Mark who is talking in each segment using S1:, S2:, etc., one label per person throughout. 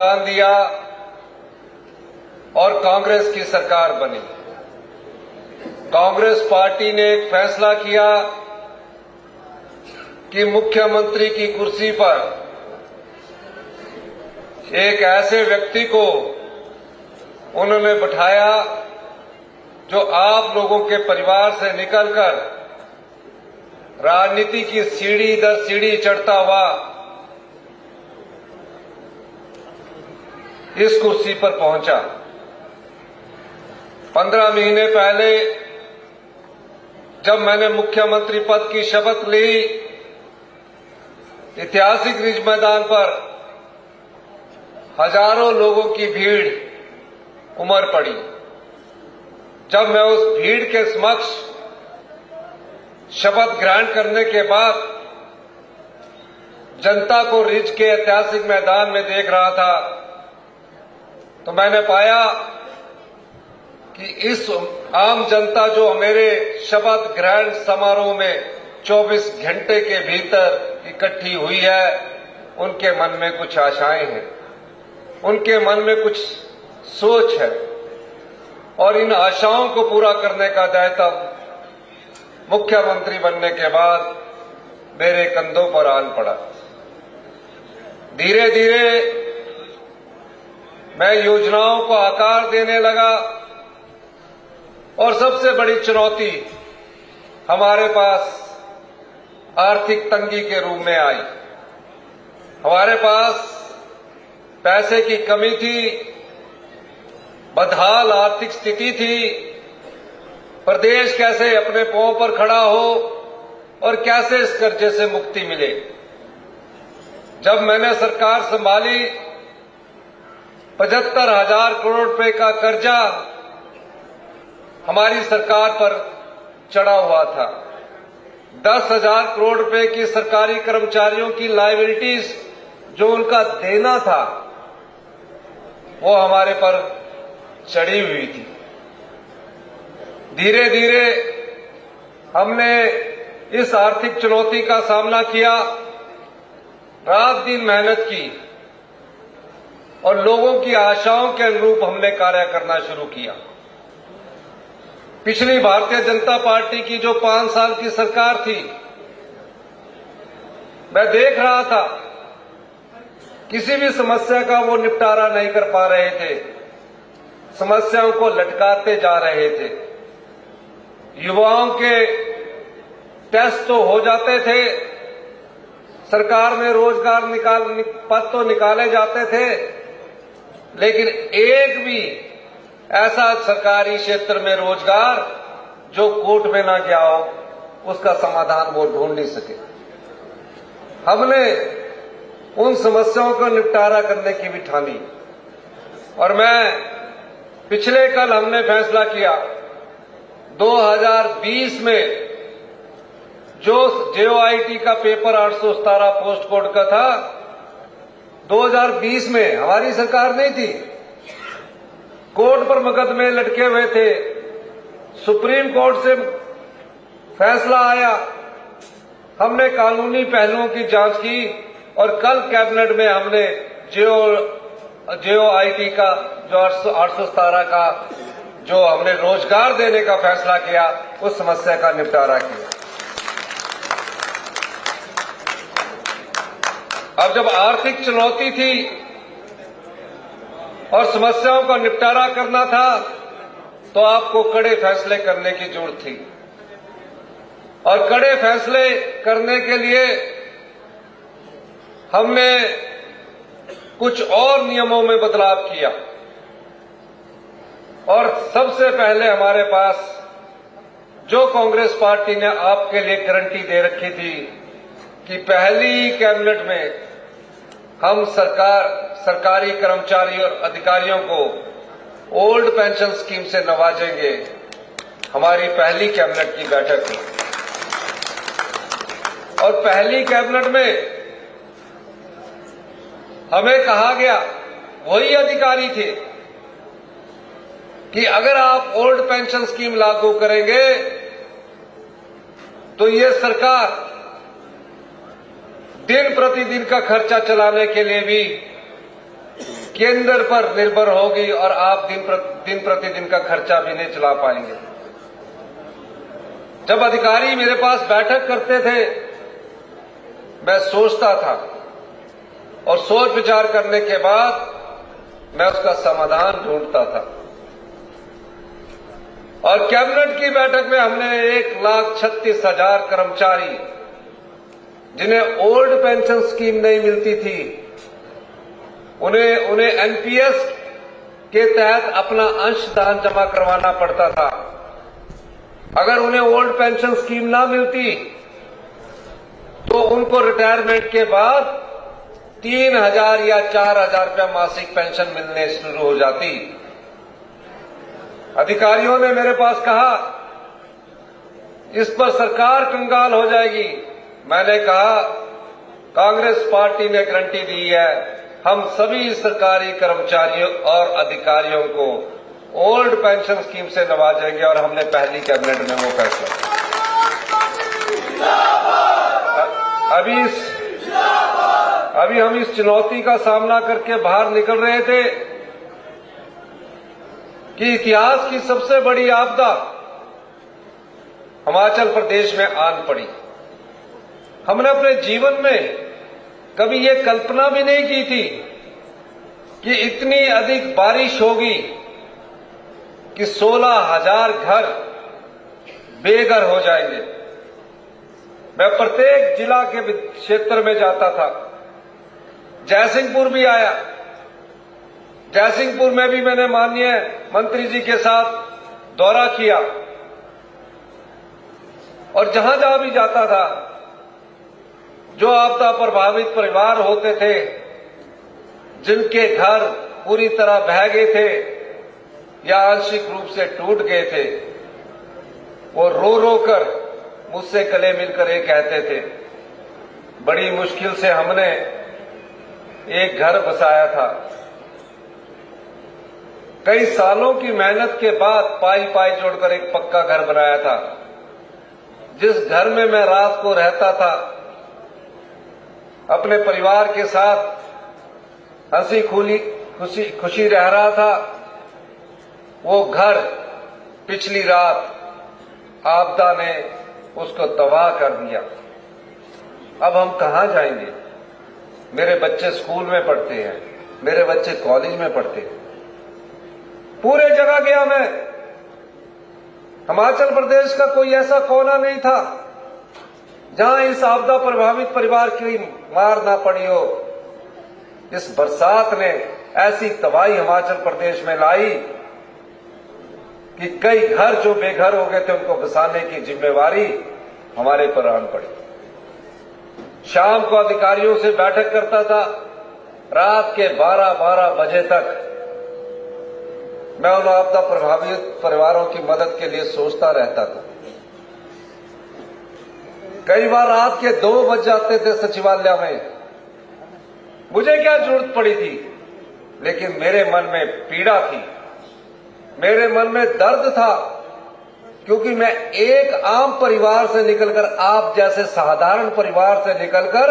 S1: दान दिया और कांग्रेस की सरकार बनी। कांग्रेस पार्टी ने एक फैसला किया कि मुख्यमंत्री की कुर्सी पर एक ऐसे व्यक्ति को उन्होंने बिठाया जो आप लोगों के परिवार से निकलकर राजनीति की सीढ़ी दर सीढ़ी चढ़ता हुआ इस कुर्सी पर पहुंचा। 15 महीने पहले जब मैंने मुख्यमंत्री पद की शपथ ली, ऐतिहासिक रिज मैदान पर हजारों लोगों की भीड़ उमड़ पड़ी। जब मैं उस भीड़ के समक्ष शपथ ग्रहण करने के बाद जनता को रिज के ऐतिहासिक मैदान में देख रहा था, तो मैंने पाया कि इस आम जनता जो मेरे शपथ ग्रहण समारोह में 24 घंटे के भीतर इकट्ठी हुई है, उनके मन में कुछ आशाएं हैं, उनके मन में कुछ सोच है और इन आशाओं को पूरा करने का दायित्व मुख्यमंत्री बनने के बाद मेरे कंधों पर आन पड़ा। धीरे धीरे मैं योजनाओं को आकार देने लगा और सबसे बड़ी चुनौती हमारे पास आर्थिक तंगी के रूप में आई। हमारे पास पैसे की कमी थी, बदहाल आर्थिक स्थिति थी। प्रदेश कैसे अपने पांव पर खड़ा हो और कैसे इस कर्जे से मुक्ति मिले। जब मैंने सरकार संभाली, 75,000 करोड़ रुपए का कर्जा हमारी सरकार पर चढ़ा हुआ था। 10,000 करोड़ रुपए की सरकारी कर्मचारियों की लायबिलिटीज जो उनका देना था, वो हमारे पर चढ़ी हुई थी। धीरे धीरे हमने इस आर्थिक चुनौती का सामना किया, रात दिन मेहनत की और लोगों की आशाओं के अनुरूप हमने कार्य करना शुरू किया। पिछली भारतीय जनता पार्टी की जो 5 साल की सरकार थी, मैं देख रहा था किसी भी समस्या का वो निपटारा नहीं कर पा रहे थे, समस्याओं को लटकाते जा रहे थे। युवाओं के टेस्ट तो हो जाते थे, सरकार में रोजगार पद तो निकाले जाते थे, लेकिन एक भी ऐसा सरकारी क्षेत्र में रोजगार जो कोर्ट में ना गया हो, उसका समाधान वो ढूंढ नहीं सके। हमने उन समस्याओं का निपटारा करने की भी ठानी और पिछले कल हमने फैसला किया 2020 में जो JOIT का पेपर 817 पोस्ट कोड का था, 2020 में हमारी सरकार नहीं थी, कोर्ट पर मुकदमे लटके हुए थे। सुप्रीम कोर्ट से फैसला आया, हमने कानूनी पहलुओं की जांच की और कल कैबिनेट में हमने JOIT का जो 817 का जो हमने रोजगार देने का फैसला किया, उस समस्या का निपटारा किया। अब जब आर्थिक चुनौती थी और समस्याओं का निपटारा करना था, तो आपको कड़े फैसले करने की जरूरत थी और कड़े फैसले करने के लिए हमने कुछ और नियमों में बदलाव किया। और सबसे पहले हमारे पास जो कांग्रेस पार्टी ने आपके लिए गारंटी दे रखी थी कि पहली ही कैबिनेट में हम सरकारी कर्मचारी और अधिकारियों को ओल्ड पेंशन स्कीम से नवाजेंगे, हमारी पहली कैबिनेट की बैठक थी। और पहली कैबिनेट में हमें कहा गया, वही अधिकारी थे, कि अगर आप ओल्ड पेंशन स्कीम लागू करेंगे तो ये सरकार दिन प्रतिदिन का खर्चा चलाने के लिए भी केंद्र पर निर्भर होगी और आप दिन प्रतिदिन का खर्चा भी नहीं चला पाएंगे। जब अधिकारी मेरे पास बैठक करते थे, मैं सोचता था और सोच विचार करने के बाद मैं उसका समाधान ढूंढता था। और कैबिनेट की बैठक में हमने 1,36,000 कर्मचारी जिन्हें ओल्ड पेंशन स्कीम नहीं मिलती थी, उन्हें एनपीएस के तहत अपना अंशदान जमा करवाना पड़ता था। अगर उन्हें ओल्ड पेंशन स्कीम ना मिलती तो उनको रिटायरमेंट के बाद 3,000 या 4,000 रुपया मासिक पेंशन मिलने शुरू हो जाती। अधिकारियों ने मेरे पास कहा इस पर सरकार कंगाल हो जाएगी। मैंने कहा कांग्रेस पार्टी ने गारंटी दी है, हम सभी सरकारी कर्मचारियों और अधिकारियों को ओल्ड पेंशन स्कीम से नवाजेंगे और हमने पहली कैबिनेट में वो फैसला। अभी हम इस चुनौती का सामना करके बाहर निकल रहे थे कि इतिहास की सबसे बड़ी आपदा हिमाचल प्रदेश में आन पड़ी। हमने अपने जीवन में कभी ये कल्पना भी नहीं की थी कि इतनी अधिक बारिश होगी कि 16,000 घर बेघर हो जाएंगे। मैं प्रत्येक जिला के क्षेत्र में जाता था, जयसिंहपुर भी आया। जयसिंहपुर में भी मैंने माननीय मंत्री जी के साथ दौरा किया और जहां जहां भी जाता था, जो आपदा प्रभावित परिवार होते थे, जिनके घर पूरी तरह बह गए थे या आंशिक रूप से टूट गए थे, वो रो रो कर मुझसे गले मिलकर ये कहते थे, बड़ी मुश्किल से हमने एक घर बसाया था, कई सालों की मेहनत के बाद पाई पाई जोड़कर एक पक्का घर बनाया था। जिस घर में मैं रात को रहता था, अपने परिवार के साथ हंसी खुशी रह रहा था, वो घर पिछली रात आपदा ने उसको तबाह कर दिया। अब हम कहां जाएंगे? मेरे बच्चे स्कूल में पढ़ते हैं, मेरे बच्चे कॉलेज में पढ़ते हैं। पूरे जगह गया मैं, हिमाचल प्रदेश का कोई ऐसा कोना नहीं था जहां इस आपदा प्रभावित परिवार की मार ना पड़ी हो। इस बरसात ने ऐसी तबाही हिमाचल प्रदेश में लाई कि कई घर जो बेघर हो गए थे उनको बसाने की जिम्मेवारी हमारे पर आन पड़ी। शाम को अधिकारियों से बैठक करता था, रात के 12-12 बजे तक मैं उन आपदा प्रभावित परिवारों की मदद के लिए सोचता रहता था। कई बार रात के 2 बज जाते थे सचिवालय में। मुझे क्या जरूरत पड़ी थी, लेकिन मेरे मन में पीड़ा थी, मेरे मन में दर्द था, क्योंकि मैं एक आम परिवार से निकलकर, आप जैसे साधारण परिवार से निकलकर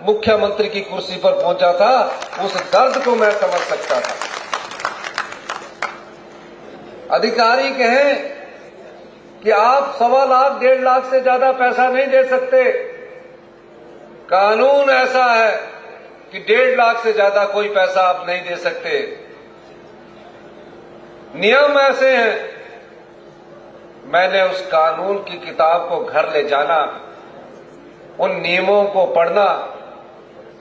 S1: मुख्यमंत्री की कुर्सी पर पहुंचा था। उस दर्द को मैं समझ सकता था। अधिकारी कहें कि आप 1.25 लाख 1.5 लाख से ज्यादा पैसा नहीं दे सकते। कानून ऐसा है कि 1.5 लाख से ज्यादा कोई पैसा आप नहीं दे सकते। नियम ऐसे हैं। मैंने उस कानून की किताब को घर ले जाना, उन नियमों को पढ़ना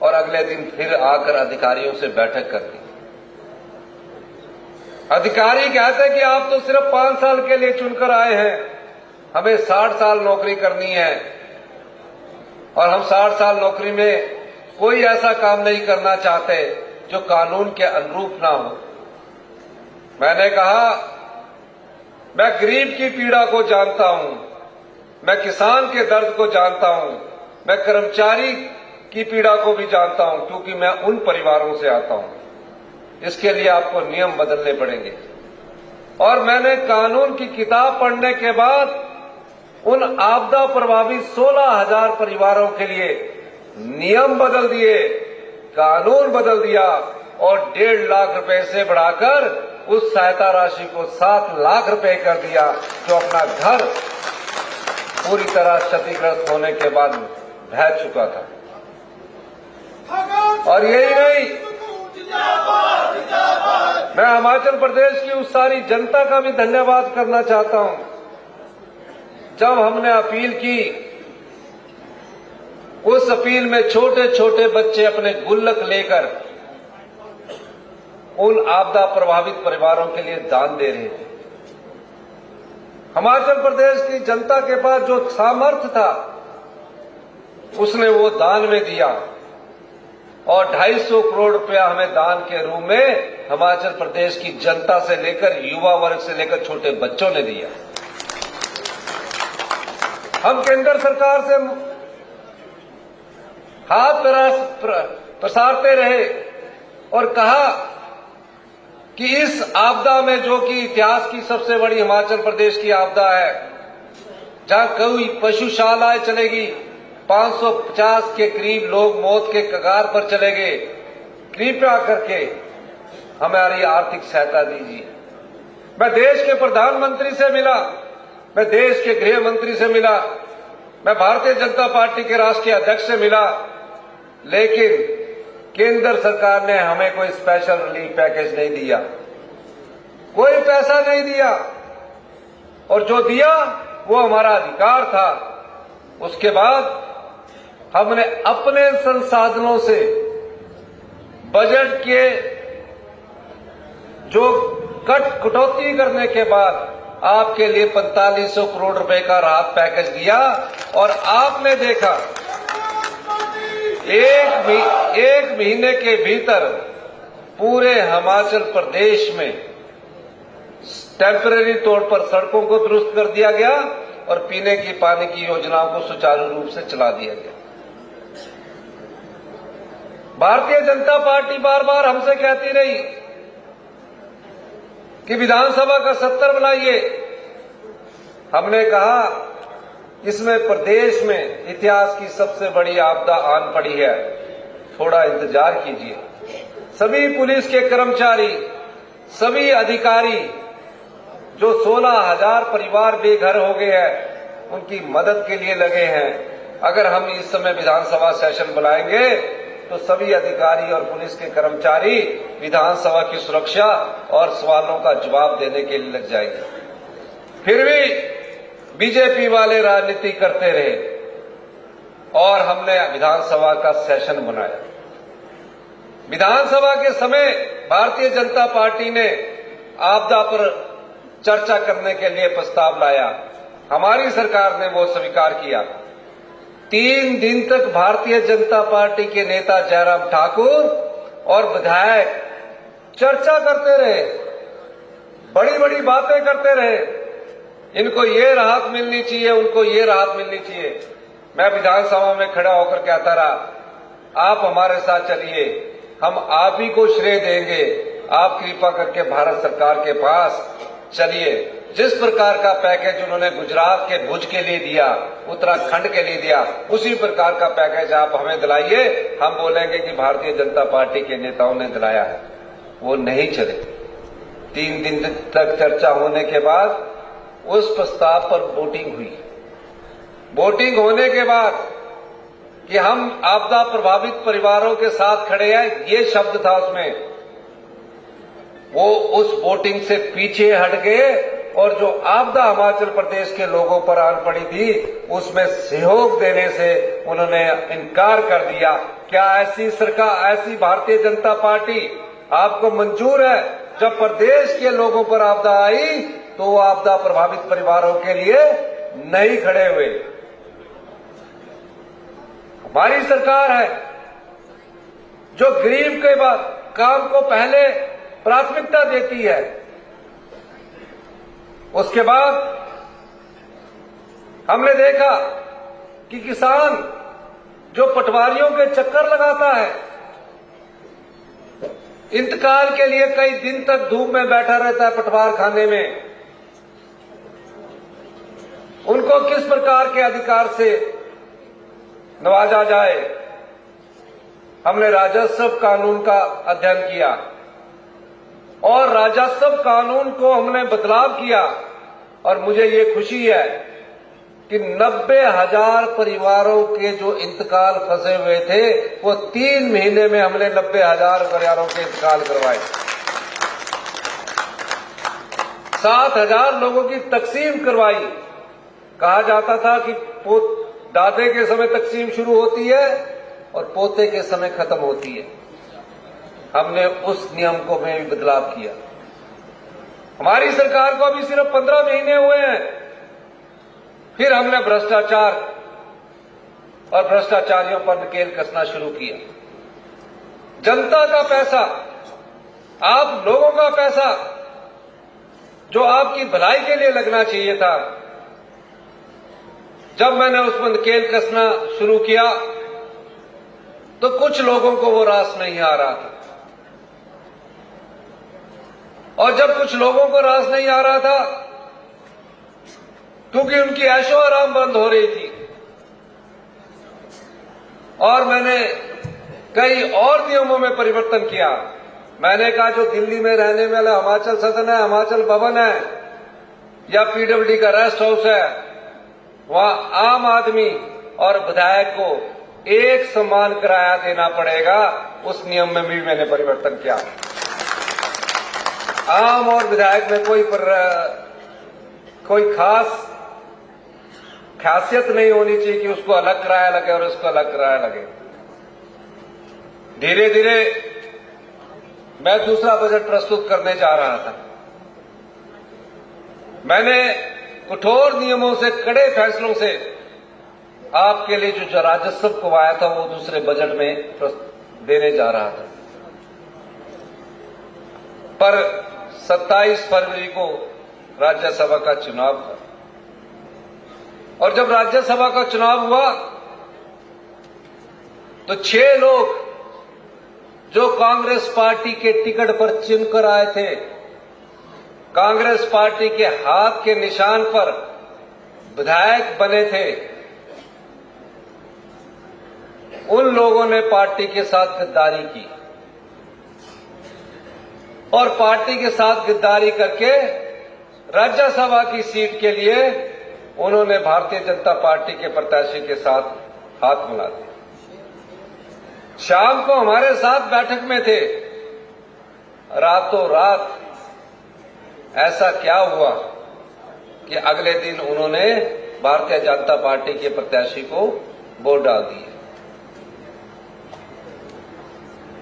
S1: और अगले दिन फिर आकर अधिकारियों से बैठक करनी। अधिकारी कहते कि आप तो सिर्फ 5 साल के लिए चुनकर आए हैं, हमें 60 साल नौकरी करनी है और हम 60 साल नौकरी में कोई ऐसा काम नहीं करना चाहते जो कानून के अनुरूप ना हो। मैंने कहा, मैं गरीब की पीड़ा को जानता हूं, मैं किसान के दर्द को जानता हूं, मैं कर्मचारी की पीड़ा को भी जानता हूं, क्योंकि मैं उन परिवारों से आता हूं। इसके लिए आपको नियम बदलने पड़ेंगे। और मैंने कानून की किताब पढ़ने के बाद उन आपदा प्रभावित 16,000 परिवारों के लिए नियम बदल दिए, कानून बदल दिया और 1.5 लाख रुपए से बढ़ाकर उस सहायता राशि को 7 लाख रुपए कर दिया, जो अपना घर पूरी तरह क्षतिग्रस्त होने के बाद ढह चुका था। और यही नहीं, मैं हिमाचल प्रदेश की उस सारी जनता का भी धन्यवाद करना चाहता हूं। जब हमने अपील की, उस अपील में छोटे छोटे बच्चे अपने गुल्लक लेकर उन आपदा प्रभावित परिवारों के लिए दान दे रहे थे। हिमाचल प्रदेश की जनता के पास जो सामर्थ्य था, उसने वो दान में दिया और 250 करोड़ रुपया हमें दान के रूप में हिमाचल प्रदेश की जनता से लेकर युवा वर्ग से लेकर छोटे बच्चों ने दिया। हम केंद्र सरकार से हाथ प्रसारते रहे और कहा कि इस आपदा में, जो कि इतिहास की सबसे बड़ी हिमाचल प्रदेश की आपदा है, जहां कोई पशुशालाएं चलेगी, 550 के करीब लोग मौत के कगार पर चले गए, कृपया करके हमारी आर्थिक सहायता दीजिए। मैं देश के प्रधानमंत्री से मिला, मैं देश के गृह मंत्री से मिला, मैं भारतीय जनता पार्टी के राष्ट्रीय अध्यक्ष से मिला, लेकिन केंद्र सरकार ने हमें कोई स्पेशल रिलीफ पैकेज नहीं दिया, कोई पैसा नहीं दिया, और जो दिया वो हमारा अधिकार था। उसके बाद हमने अपने संसाधनों से बजट के जो कटौती करने के बाद आपके लिए 4500 करोड़ रुपए का राहत पैकेज दिया, और आपने देखा एक महीने के भीतर पूरे हिमाचल प्रदेश में टेम्परेरी तौर पर सड़कों को दुरुस्त कर दिया गया और पीने की पानी की योजनाओं को सुचारू रूप से चला दिया गया। भारतीय जनता पार्टी बार बार हमसे कहती रही कि विधानसभा का सत्र बुलाइए। हमने कहा, इसमें प्रदेश में इतिहास की सबसे बड़ी आपदा आन पड़ी है, थोड़ा इंतजार कीजिए। सभी पुलिस के कर्मचारी, सभी अधिकारी, जो 16,000 परिवार बेघर हो गए हैं, उनकी मदद के लिए लगे हैं। अगर हम इस समय विधानसभा सेशन बुलाएंगे तो सभी अधिकारी और पुलिस के कर्मचारी विधानसभा की सुरक्षा और सवालों का जवाब देने के लिए लग जाएंगे। फिर भी बीजेपी वाले राजनीति करते रहे और हमने विधानसभा का सेशन बनाया। विधानसभा के समय भारतीय जनता पार्टी ने आपदा पर चर्चा करने के लिए प्रस्ताव लाया, हमारी सरकार ने वो स्वीकार किया। 3 दिन तक भारतीय जनता पार्टी के नेता जयराम ठाकुर और विधायक चर्चा करते रहे, बड़ी बड़ी बातें करते रहे, इनको ये राहत मिलनी चाहिए, उनको ये राहत मिलनी चाहिए। मैं विधानसभा में खड़ा होकर कहता रहा, आप हमारे साथ चलिए, हम आप ही को श्रेय देंगे, आप कृपा करके भारत सरकार के पास चलिए। जिस प्रकार का पैकेज उन्होंने गुजरात के भुज के लिए दिया, उत्तराखंड के लिए दिया, उसी प्रकार का पैकेज आप हमें दिलाइए, हम बोलेंगे कि भारतीय जनता पार्टी के नेताओं ने दिलाया है। वो नहीं चले। 3 दिन तक चर्चा होने के बाद उस प्रस्ताव पर वोटिंग हुई। वोटिंग होने के बाद कि हम आपदा प्रभावित परिवारों के साथ खड़े हैं, ये शब्द था उसमें, वो उस वोटिंग से पीछे हट गए और जो आपदा हिमाचल प्रदेश के लोगों पर आन पड़ी थी, उसमें सहयोग देने से उन्होंने इनकार कर दिया। क्या ऐसी सरकार, ऐसी भारतीय जनता पार्टी आपको मंजूर है? जब प्रदेश के लोगों पर आपदा आई तो वो आपदा प्रभावित परिवारों के लिए नहीं खड़े हुए। हमारी सरकार है जो गरीब के बाद काम को पहले प्राथमिकता देती है। उसके बाद हमने देखा कि किसान जो पटवारियों के चक्कर लगाता है, इंतकाल के लिए कई दिन तक धूप में बैठा रहता है पटवार खाने में, उनको किस प्रकार के अधिकार से नवाजा जाए। हमने राजस्व कानून का अध्ययन किया और राजस्व कानून को हमने बदलाव किया और मुझे ये खुशी है कि 90,000 परिवारों के जो इंतकाल फंसे हुए थे वो 3 महीने में हमने 90,000 परिवारों के इंतकाल करवाए। 7,000 लोगों की तकसीम करवाई। कहा जाता था कि दादे के समय तकसीम शुरू होती है और पोते के समय खत्म होती है। हमने उस नियम को में भी बदलाव किया। हमारी सरकार को अभी सिर्फ 15 महीने हुए हैं, फिर हमने भ्रष्टाचार और भ्रष्टाचारियों पर नकेल कसना शुरू किया। जनता का पैसा, आप लोगों का पैसा जो आपकी भलाई के लिए लगना चाहिए था, जब मैंने उस पर नकेल कसना शुरू किया तो कुछ लोगों को वो रास नहीं आ रहा था। और जब कुछ लोगों को रास नहीं आ रहा था क्योंकि उनकी ऐशो आराम बंद हो रही थी, और मैंने कई और नियमों में परिवर्तन किया। मैंने कहा जो दिल्ली में रहने वाला हिमाचल सदन है, हिमाचल भवन है या पीडब्ल्यूडी का रेस्ट हाउस है, वहां आम आदमी और विधायक को एक समान किराया देना पड़ेगा। उस नियम में भी मैंने परिवर्तन किया। आम और विधायक में कोई खासियत नहीं होनी चाहिए कि उसको अलग किराया लगे और उसको अलग किराया लगे। धीरे धीरे मैं दूसरा बजट प्रस्तुत करने जा रहा था। मैंने कठोर नियमों से, कड़े फैसलों से आपके लिए जो राजस्व को आया था वो दूसरे बजट में देने जा रहा था। पर 27 फरवरी को राज्यसभा का चुनाव था और जब राज्यसभा का चुनाव हुआ तो 6 लोग जो कांग्रेस पार्टी के टिकट पर चुनकर आए थे, कांग्रेस पार्टी के हाथ के निशान पर विधायक बने थे, उन लोगों ने पार्टी के साथ गद्दारी की और पार्टी के साथ गद्दारी करके राज्यसभा की सीट के लिए उन्होंने भारतीय जनता पार्टी के प्रत्याशी के साथ हाथ मिला दिया। शाम को हमारे साथ बैठक में थे। रातों रात ऐसा क्या हुआ कि अगले दिन उन्होंने भारतीय जनता पार्टी के प्रत्याशी को वोट डाल दिए।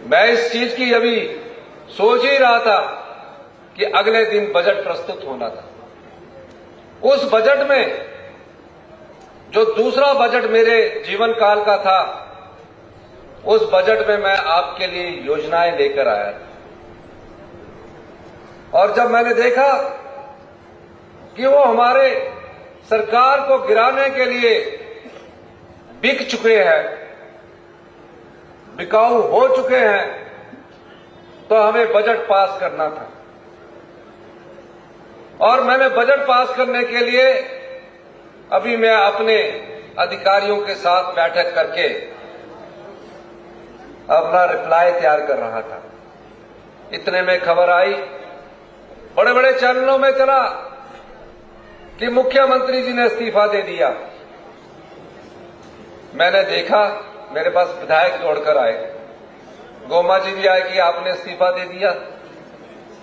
S1: मैं इस चीज की अभी सोच ही रहा था कि अगले दिन बजट प्रस्तुत होना था। उस बजट में जो दूसरा बजट मेरे जीवन काल का था, उस बजट में मैं आपके लिए योजनाएं लेकर आया था। और जब मैंने देखा कि वो हमारे सरकार को गिराने के लिए बिक चुके हैं, बिकाऊ हो चुके हैं, तो हमें बजट पास करना था। और मैंने बजट पास करने के लिए अभी मैं अपने अधिकारियों के साथ बैठक करके अपना रिप्लाई तैयार कर रहा था। इतने में खबर आई, बड़े बड़े चैनलों में चला कि मुख्यमंत्री जी ने इस्तीफा दे दिया। मैंने देखा, मेरे पास विधायक दौड़कर आए, गोमा जी भी आए कि आपने इस्तीफा दे दिया।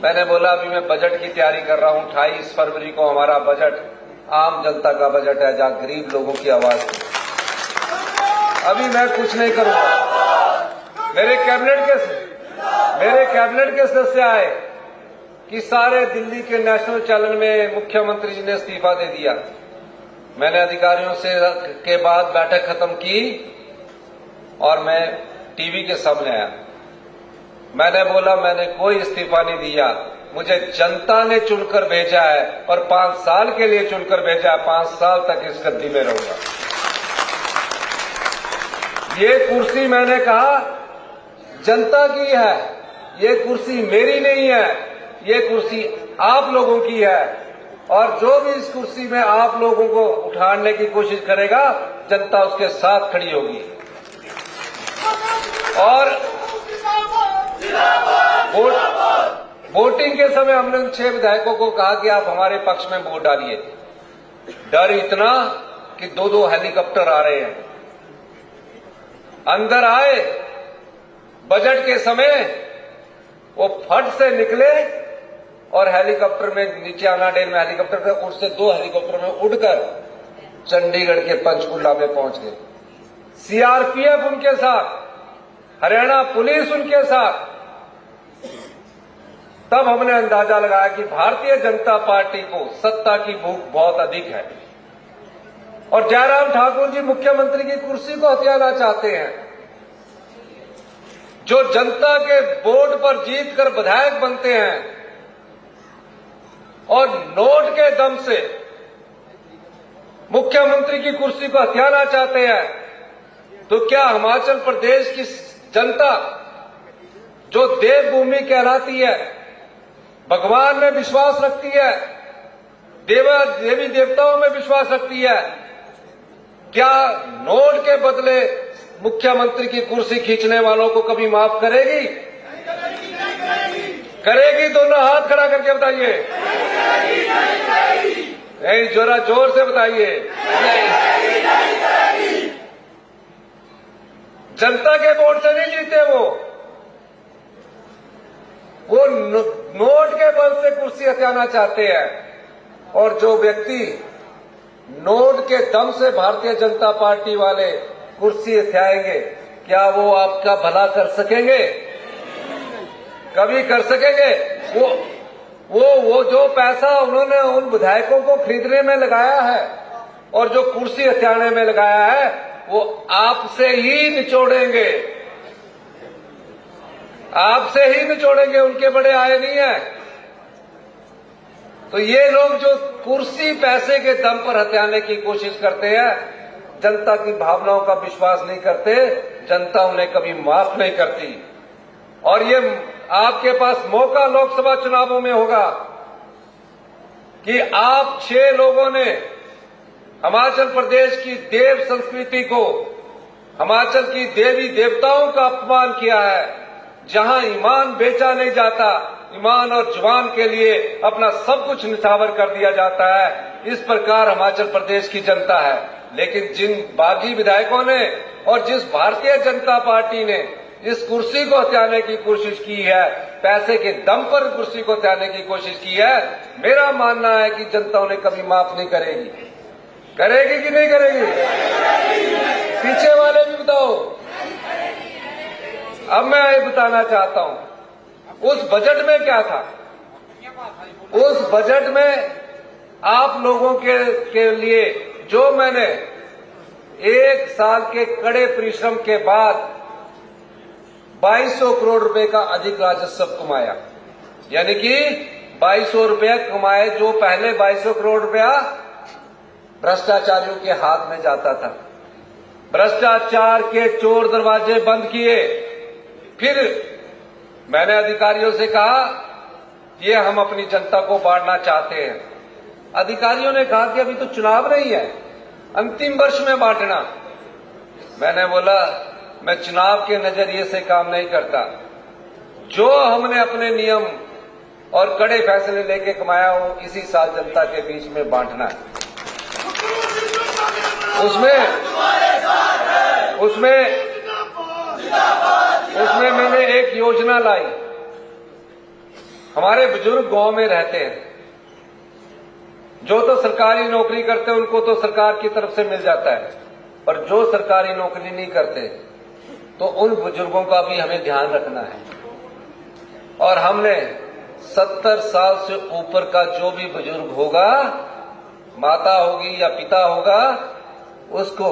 S1: मैंने बोला अभी मैं बजट की तैयारी कर रहा हूं। 28 फरवरी को हमारा बजट आम जनता का बजट है, जहां गरीब लोगों की आवाज है। अभी मैं कुछ नहीं करूंगा। मेरे कैबिनेट के सदस्य आए कि सारे दिल्ली के नेशनल चैनल में मुख्यमंत्री जी ने इस्तीफा दे दिया। मैंने अधिकारियों से के बाद बैठक खत्म की और मैं टीवी के सामने आया। मैंने बोला मैंने कोई इस्तीफा नहीं दिया, मुझे जनता ने चुनकर भेजा है और 5 साल के लिए चुनकर भेजा है। 5 साल तक इस गद्दी में रहूंगा। ये कुर्सी मैंने कहा जनता की है, ये कुर्सी मेरी नहीं है, ये कुर्सी आप लोगों की है। और जो भी इस कुर्सी में आप लोगों को उठाने की कोशिश करेगा, जनता उसके साथ खड़ी होगी। और वोटिंग के समय हमने उन 6 विधायकों को कहा कि आप हमारे पक्ष में वोट डालिए। डर इतना कि 2-2 हेलीकॉप्टर आ रहे हैं। अंदर आए, बजट के समय वो फट से निकले और हेलीकॉप्टर में नीचे अनाडेल में हेलीकॉप्टर थे, उससे 2 हेलीकॉप्टर में उड़कर चंडीगढ़ के पंचकुला में पहुंच गए। सीआरपीएफ उनके साथ, हरियाणा पुलिस उनके साथ। तब हमने अंदाजा लगाया कि भारतीय जनता पार्टी को सत्ता की भूख बहुत अधिक है और जयराम ठाकुर जी मुख्यमंत्री की कुर्सी को हथियाना चाहते हैं। जो जनता के वोट पर जीतकर विधायक बनते हैं और नोट के दम से मुख्यमंत्री की कुर्सी को हथियाना चाहते हैं, तो क्या हिमाचल प्रदेश की जनता जो देवभूमि कहलाती है, भगवान में विश्वास रखती है, देवी देवताओं में विश्वास रखती है, क्या नोट के बदले मुख्यमंत्री की कुर्सी खींचने वालों को कभी माफ करेगी? करेगी? दोनों हाथ खड़ा करके बताइए। नहीं, जरा जोर से बताइए। जनता के वोट से नहीं जीते वो नोट के बल से कुर्सी हथियाना चाहते हैं। और जो व्यक्ति नोट के दम से भारतीय जनता पार्टी वाले कुर्सी हथियाएंगे, क्या वो आपका भला कर सकेंगे? कभी कर सकेंगे? वो जो पैसा उन्होंने उन विधायकों को खरीदने में लगाया है और जो कुर्सी हथियाने में लगाया है, वो आपसे ही निचोड़ेंगे, आपसे ही निचोड़ेंगे। उनके बड़े आए नहीं है। तो ये लोग जो कुर्सी पैसे के दम पर हथियाने की कोशिश करते हैं, जनता की भावनाओं का विश्वास नहीं करते, जनता उन्हें कभी माफ नहीं करती। और ये आपके पास मौका लोकसभा चुनावों में होगा कि आप 6 लोगों ने हिमाचल प्रदेश की देव संस्कृति को, हिमाचल की देवी देवताओं का अपमान किया है। जहां ईमान बेचा नहीं जाता, ईमान और जुबान के लिए अपना सब कुछ निछावर कर दिया जाता है। इस प्रकार हिमाचल प्रदेश की जनता है। लेकिन जिन बागी विधायकों ने और जिस भारतीय जनता पार्टी ने इस कुर्सी को हथियाने की कोशिश की है, पैसे के दम पर कुर्सी को हथियाने की कोशिश की है, मेरा मानना है कि जनता उन्हें कभी माफ नहीं करेगी। करेगी कि नहीं करेगी? पीछे वाले भी बताओ। अब मैं ये बताना चाहता हूं, उस बजट में क्या था? उस बजट में आप लोगों के लिए जो मैंने 1 साल के कड़े परिश्रम के बाद 2200 करोड़ रुपए का अधिक राजस्व कमाया, यानी कि 2200 रुपया कमाए, जो पहले 2200 करोड़ रुपया भ्रष्टाचारियों के हाथ में जाता था। भ्रष्टाचार के चोर दरवाजे बंद किए। फिर मैंने अधिकारियों से कहा ये हम अपनी जनता को बांटना चाहते हैं। अधिकारियों ने कहा कि अभी तो चुनाव नहीं है, अंतिम वर्ष में बांटना। मैंने बोला मैं चुनाव के नजरिए से काम नहीं करता। जो हमने अपने नियम और कड़े फैसले लेके कमाया हो इसी साल जनता के बीच में बांटना है। उसमें मैंने एक योजना लाई। हमारे बुजुर्ग गांव में रहते हैं, जो तो सरकारी नौकरी करते हैं उनको तो सरकार की तरफ से मिल जाता है, पर जो सरकारी नौकरी नहीं करते तो उन बुजुर्गों का भी हमें ध्यान रखना है। और हमने 70 साल से ऊपर का जो भी बुजुर्ग होगा, माता होगी या पिता होगा, उसको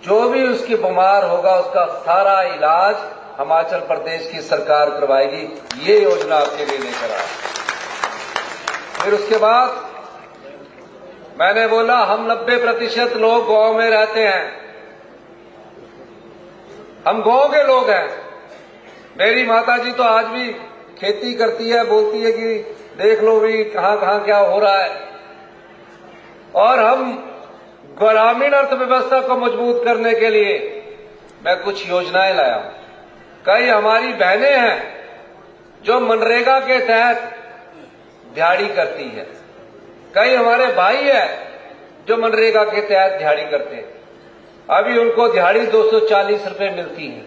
S1: जो भी उसकी बीमार होगा उसका सारा इलाज हिमाचल प्रदेश की सरकार करवाएगी। ये योजना आपके लिए लेकर आया। फिर उसके बाद मैंने बोला हम 90% लोग गांव में रहते हैं, हम गांव के लोग हैं। मेरी माताजी तो आज भी खेती करती है, बोलती है कि देख लो भी कहां कहां क्या हो रहा है। और हम ग्रामीण अर्थव्यवस्था को मजबूत करने के लिए मैं कुछ योजनाएं लाया हूं। कई हमारी बहनें हैं जो मनरेगा के तहत दिहाड़ी करती है, कई हमारे भाई हैं जो मनरेगा के तहत दिहाड़ी करते हैं। अभी उनको दिहाड़ी 240 रुपए मिलती है,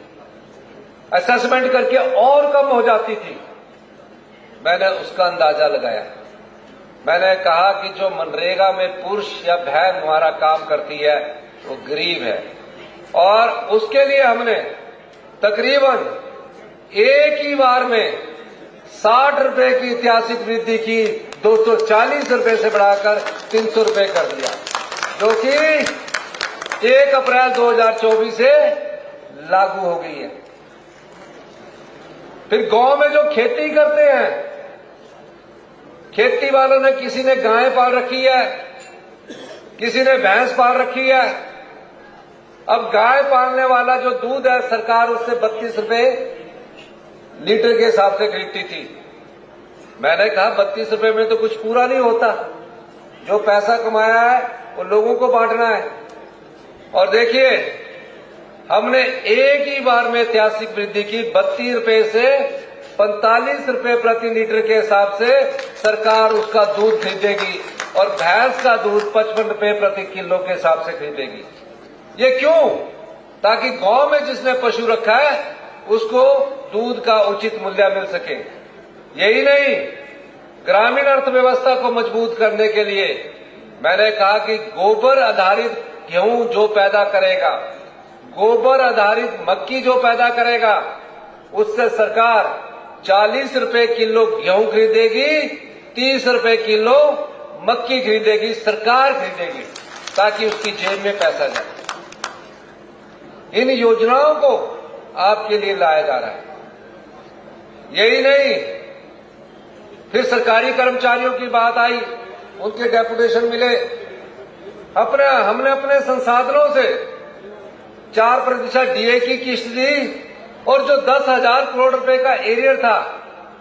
S1: असेसमेंट करके और कम हो जाती थी। मैंने उसका अंदाजा लगाया। मैंने कहा कि जो मनरेगा में पुरुष या बहन हमारा काम करती है वो गरीब है, और उसके लिए हमने तकरीबन एक ही बार में 60 रुपए की ऐतिहासिक वृद्धि की, 240 रुपए से बढ़ाकर 300 रुपए कर दिया, जो कि 1 अप्रैल 2024 से लागू हो गई है। फिर गांव में जो खेती करते हैं, खेती वालों ने, किसी ने गाय पाल रखी है, किसी ने भैंस पाल रखी है। अब गाय पालने वाला जो दूध है, सरकार उससे 32 रुपए लीटर के हिसाब से खरीदती थी। मैंने कहा 32 रुपए में तो कुछ पूरा नहीं होता, जो पैसा कमाया है वो लोगों को बांटना है। और देखिए, हमने एक ही बार में ऐतिहासिक वृद्धि की, 32 रुपए से 45 रुपए प्रति लीटर के हिसाब से सरकार उसका दूध खरीदेगी, और भैंस का दूध 55 रुपए प्रति किलो के हिसाब से खरीदेगी। ये क्यों? ताकि गांव में जिसने पशु रखा है उसको दूध का उचित मूल्य मिल सके। यही नहीं, ग्रामीण अर्थव्यवस्था को मजबूत करने के लिए मैंने कहा कि गोबर आधारित गेहूं जो पैदा करेगा, गोबर आधारित मक्की जो पैदा करेगा, उससे सरकार 40 रुपए किलो गेहूं खरीदेगी, 30 रुपए किलो मक्की खरीदेगी, सरकार खरीदेगी, ताकि उसकी जेब में पैसा जाए। इन योजनाओं को आपके लिए लाया जा रहा है। यही नहीं, फिर सरकारी कर्मचारियों की बात आई, उनके डेपुटेशन मिले। हमने अपने संसाधनों से 4% डीए की किस्त दी, और जो 10,000 करोड़ रुपए का एरियर था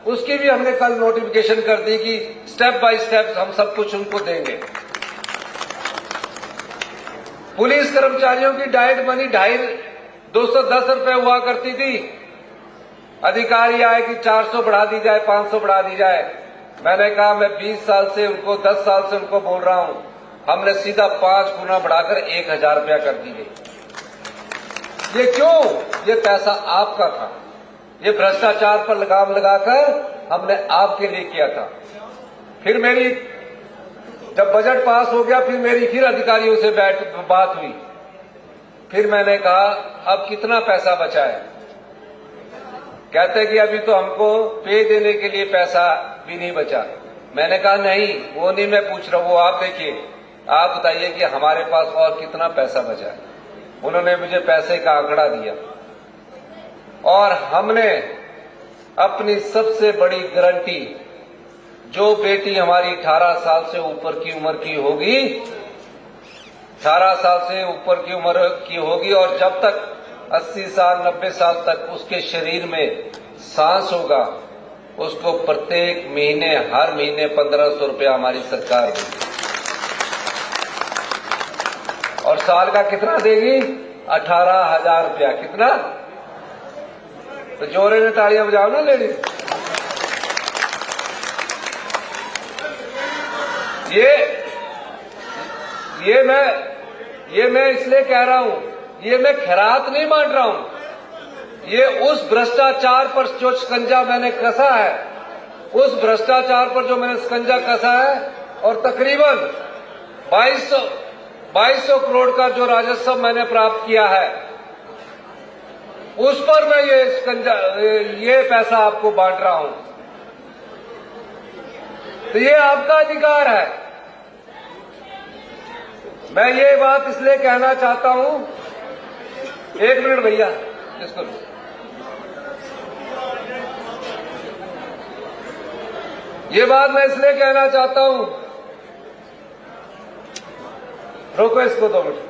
S1: उसकी भी हमने कल नोटिफिकेशन कर दी कि स्टेप बाय स्टेप हम सब कुछ उनको देंगे। पुलिस कर्मचारियों की डाइट मनी 210 रुपए हुआ करती थी। अधिकारी आए कि 400 बढ़ा दी जाए, 500 बढ़ा दी जाए। मैंने कहा मैं 20 साल से उनको, 10 साल से उनको बोल रहा हूं, हमने सीधा 5 गुना बढ़ाकर 1,000 रुपया कर दी गई। ये क्यों? ये पैसा आपका था, ये भ्रष्टाचार पर लगाम लगाकर हमने आपके लिए किया था। फिर मेरी जब बजट पास हो गया, फिर अधिकारियों से बात हुई। फिर मैंने कहा अब कितना पैसा बचा है? कहते कि अभी तो हमको पे देने के लिए पैसा भी नहीं बचा। मैंने कहा नहीं, वो नहीं मैं पूछ रहा हूं, वो आप देखिए, आप बताइए कि हमारे पास और कितना पैसा बचा है। उन्होंने मुझे पैसे का आंकड़ा दिया, और हमने अपनी सबसे बड़ी गारंटी, जो बेटी हमारी 18 साल से ऊपर की उम्र की होगी, 18 साल से ऊपर की उम्र की होगी, और जब तक 80 साल 90 साल तक उसके शरीर में सांस होगा, उसको प्रत्येक महीने, हर महीने 1500 रुपया हमारी सरकार देगी। और साल का कितना देगी? 18,000 रुपया। कितना? तो जोरे ने तालियां बजाओ ना लेडीज। ये मैं इसलिए कह रहा हूं, ये मैं खैरात नहीं मान रहा हूं। ये उस भ्रष्टाचार पर जो शिकंजा मैंने कसा है, उस भ्रष्टाचार पर जो मैंने शिकंजा कसा है, और तकरीबन 2200 करोड़ का जो राजस्व मैंने प्राप्त किया है, उस पर मैं ये पैसा आपको बांट रहा हूं। तो ये आपका अधिकार है। मैं ये बात इसलिए कहना चाहता हूं, 1 मिनट भैया, इसको ये बात मैं इसलिए कहना चाहता हूं, रोको इसको 2 मिनट।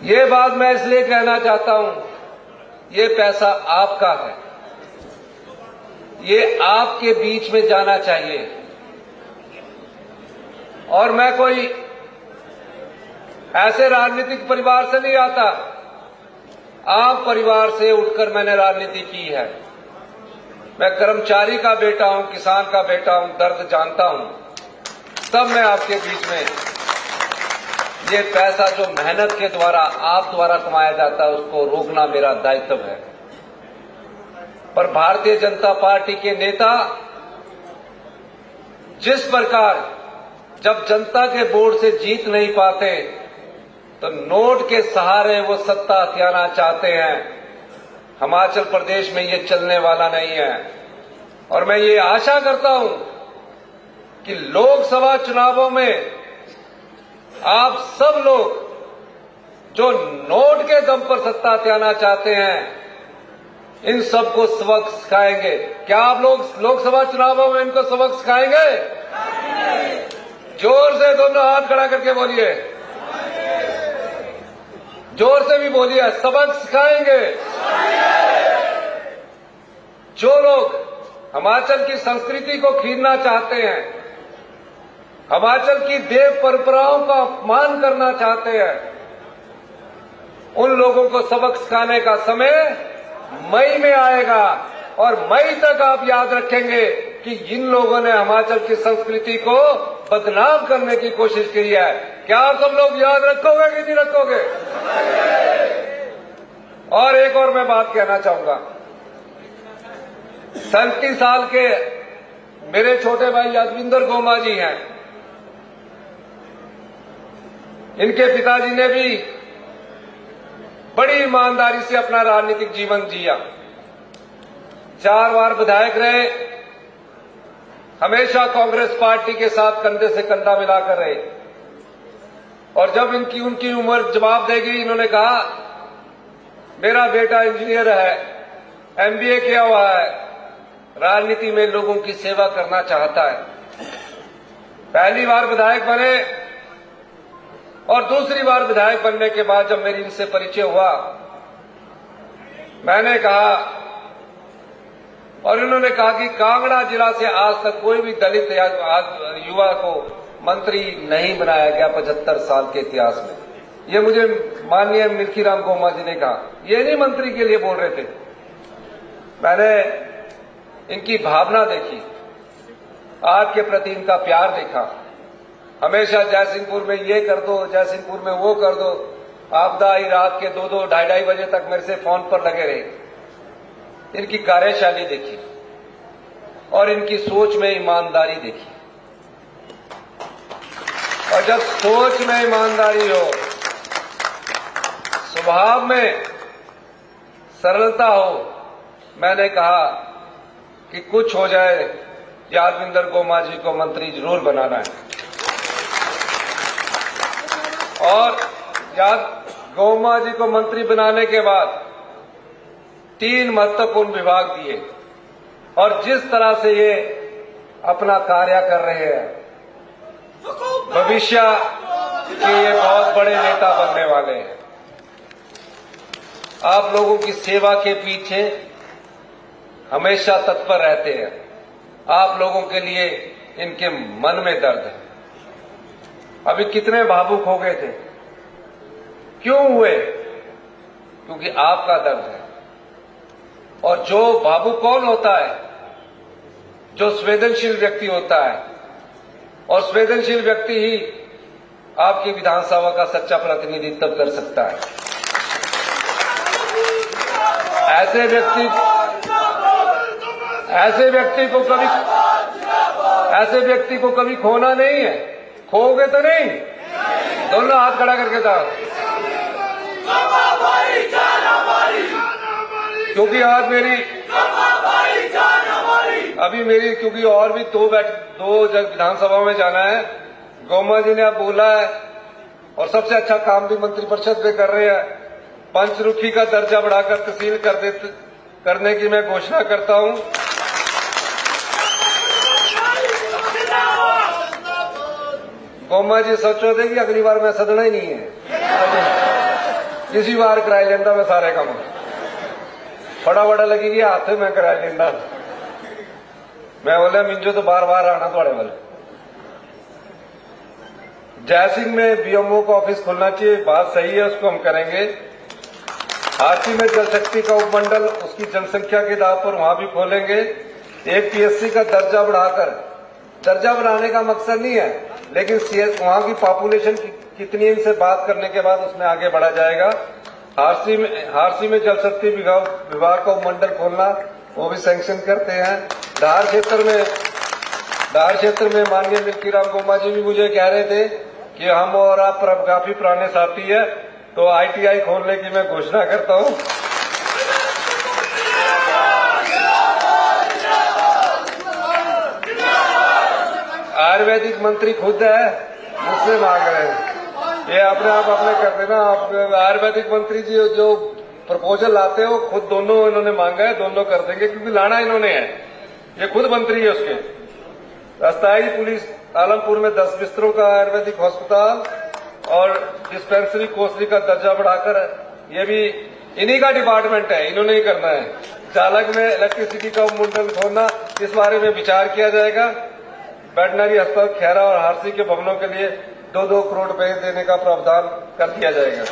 S1: ये बात मैं इसलिए कहना चाहता हूं, ये पैसा आपका है, ये आपके बीच में जाना चाहिए। और मैं कोई ऐसे राजनीतिक परिवार से नहीं आता। आम परिवार से उठकर मैंने राजनीति की है। मैं कर्मचारी का बेटा हूं, किसान का बेटा हूं, दर्द जानता हूं। तब मैं आपके बीच में ये पैसा जो मेहनत के द्वारा आप द्वारा कमाया जाता है उसको रोकना मेरा दायित्व है। पर भारतीय जनता पार्टी के नेता जिस प्रकार जब जनता के वोट से जीत नहीं पाते तो नोट के सहारे वो सत्ता हथियाना चाहते हैं, हिमाचल प्रदेश में ये चलने वाला नहीं है। और मैं ये आशा करता हूं कि लोकसभा चुनावों में आप सब लोग जो नोट के दम पर सत्ता हथियाना चाहते हैं इन सबको सबक सिखाएंगे। क्या आप लोग लोकसभा चुनावों में इनको सबक सिखाएंगे? जोर से दोनों हाथ खड़ा करके बोलिए, जोर से भी बोलिए, सबक सिखाएंगे। जो लोग हिमाचल की संस्कृति को खींचना चाहते हैं, हिमाचल की देव परंपराओं का अपमान करना चाहते हैं, उन लोगों को सबक सिखाने का समय मई में आएगा। और मई तक आप याद रखेंगे कि इन लोगों ने हिमाचल की संस्कृति को बदनाम करने की कोशिश की है। क्या आप सब लोग याद रखोगे कि नहीं रखोगे? और एक और मैं बात कहना चाहूंगा। 37 साल के मेरे छोटे भाई यादविंदर गोमा जी हैं। इनके पिताजी ने भी बड़ी ईमानदारी से अपना राजनीतिक जीवन जिया। 4 बार विधायक रहे, हमेशा कांग्रेस पार्टी के साथ कंधे से कंधा मिलाकर रहे। और जब उनकी उम्र जवाब देगी, इन्होंने कहा मेरा बेटा इंजीनियर है, एमबीए किया हुआ है, राजनीति में लोगों की सेवा करना चाहता है। पहली बार विधायक बने और दूसरी बार विधायक बनने के बाद जब मेरी इनसे परिचय हुआ, मैंने कहा और इन्होंने कहा कि कांगड़ा जिला से आज तक कोई भी दलित या युवा को मंत्री नहीं बनाया गया 75 साल के इतिहास में। ये मुझे माननीय मिल्खीराम गोमा जी ने कहा, ये नहीं मंत्री के लिए बोल रहे थे। मैंने इनकी भावना देखी, आपके प्रति इनका प्यार देखा। हमेशा जयसिंहपुर में ये कर दो, जयसिंहपुर में वो कर दो, आपदा आई रात के 2-2, 2:30 बजे तक मेरे से फोन पर लगे रहे। इनकी कार्यशैली देखी और इनकी सोच में ईमानदारी देखी। और जब सोच में ईमानदारी हो, स्वभाव में सरलता हो, मैंने कहा कि कुछ हो जाए यादविंदर गोमा जी को मंत्री जरूर बनाना है। और गोमा जी को मंत्री बनाने के बाद 3 महत्वपूर्ण विभाग दिए और जिस तरह से ये अपना कार्य कर रहे हैं, भविष्य के ये बहुत बड़े नेता बनने वाले हैं। आप लोगों की सेवा के पीछे हमेशा तत्पर रहते हैं। आप लोगों के लिए इनके मन में दर्द है। अभी कितने भावुक हो गए थे, क्यों हुए? क्योंकि आपका दर्द है। और जो भावुक कौन होता है? जो संवेदनशील व्यक्ति होता है। और संवेदनशील व्यक्ति ही आपकी विधानसभा का सच्चा प्रतिनिधित्व कर सकता है। ऐसे व्यक्ति को कभी खोना नहीं है। खोगे तो नहीं। दोनों हाथ खड़ा करके जाओ, क्योंकि आज मेरी क्योंकि और भी 2 जगह विधानसभा में जाना है। गोमा जी ने अब बोला है और सबसे अच्छा काम भी मंत्रिपरिषद में कर रहे हैं। पंचरुखी का दर्जा बढ़ाकर तहसील करने की मैं घोषणा करता हूं। गोमा जी सोचो थे कि अगली बार मैं सदना ही नहीं है, इसी बार कराई लेंदा मैं सारे काम। फटाफट लगेगी हाथ में कराई लेंदा। मैं बोला मिंजो तो बार बार आना थोड़े वाले। जयसिंह में बीएमओ का ऑफिस खुलना चाहिए, बात सही है, उसको हम करेंगे। हाथी में जल शक्ति का उपमंडल उसकी जनसंख्या के आधार पर वहां भी खोलेंगे। एक पीएससी का दर्जा बढ़ाकर, दर्जा बढ़ाने का मकसद नहीं है, लेकिन वहां की पॉपुलेशन कितनी, इनसे बात करने के बाद उसमें आगे बढ़ा जाएगा। हारसी में जल शक्ति विभाग का उपमंडल खोलना, वो भी सैंक्शन करते हैं। धार क्षेत्र में माननीय मिल्कीराम गोमा जी भी मुझे कह रहे थे कि हम और आप काफी पुराने साथी है, तो आईटीआई खोलने की मैं घोषणा करता हूं। आयुर्वेदिक मंत्री खुद है, मुझसे मांग रहे हैं, ये अपने आप अपने कर देना। आप आयुर्वेदिक मंत्री जी जो प्रपोजल लाते हैं वो खुद दोनों इन्होंने मांगा है, दोनों कर देंगे, क्योंकि लाना इन्होंने है, ये खुद मंत्री है उसके। अस्थायी पुलिस आलमपुर में 10 बिस्तरों का आयुर्वेदिक अस्पताल और डिस्पेंसरी कोसली का दर्जा बढ़ाकर, ये भी इन्हीं का डिपार्टमेंट है, इन्होंने ही करना है। चालक में इलेक्ट्रिसिटी का उपमंडल खोलना, इस बारे में विचार किया जाएगा। वेटनरी अस्पताल खैरा और हारसी के भवनों के लिए 2-2 करोड़ रुपए देने का प्रावधान कर दिया जाएगा।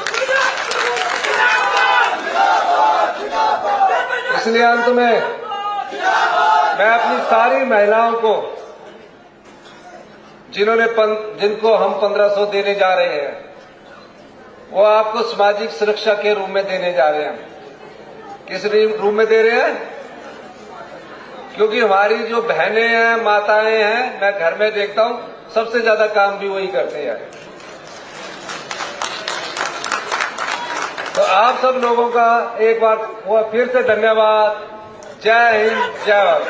S1: इसलिए अंत में मैं अपनी सारी महिलाओं को, जिनको हम 1500 देने जा रहे हैं, वो आपको सामाजिक सुरक्षा के रूप में देने जा रहे हैं। किस रूप में दे रहे हैं? क्योंकि हमारी जो बहनें हैं, माताएं हैं, मैं घर में देखता हूं सबसे ज्यादा काम भी वही करते हैं। तो आप सब लोगों का एक बार फिर से धन्यवाद। जय हिंद, जय भारत।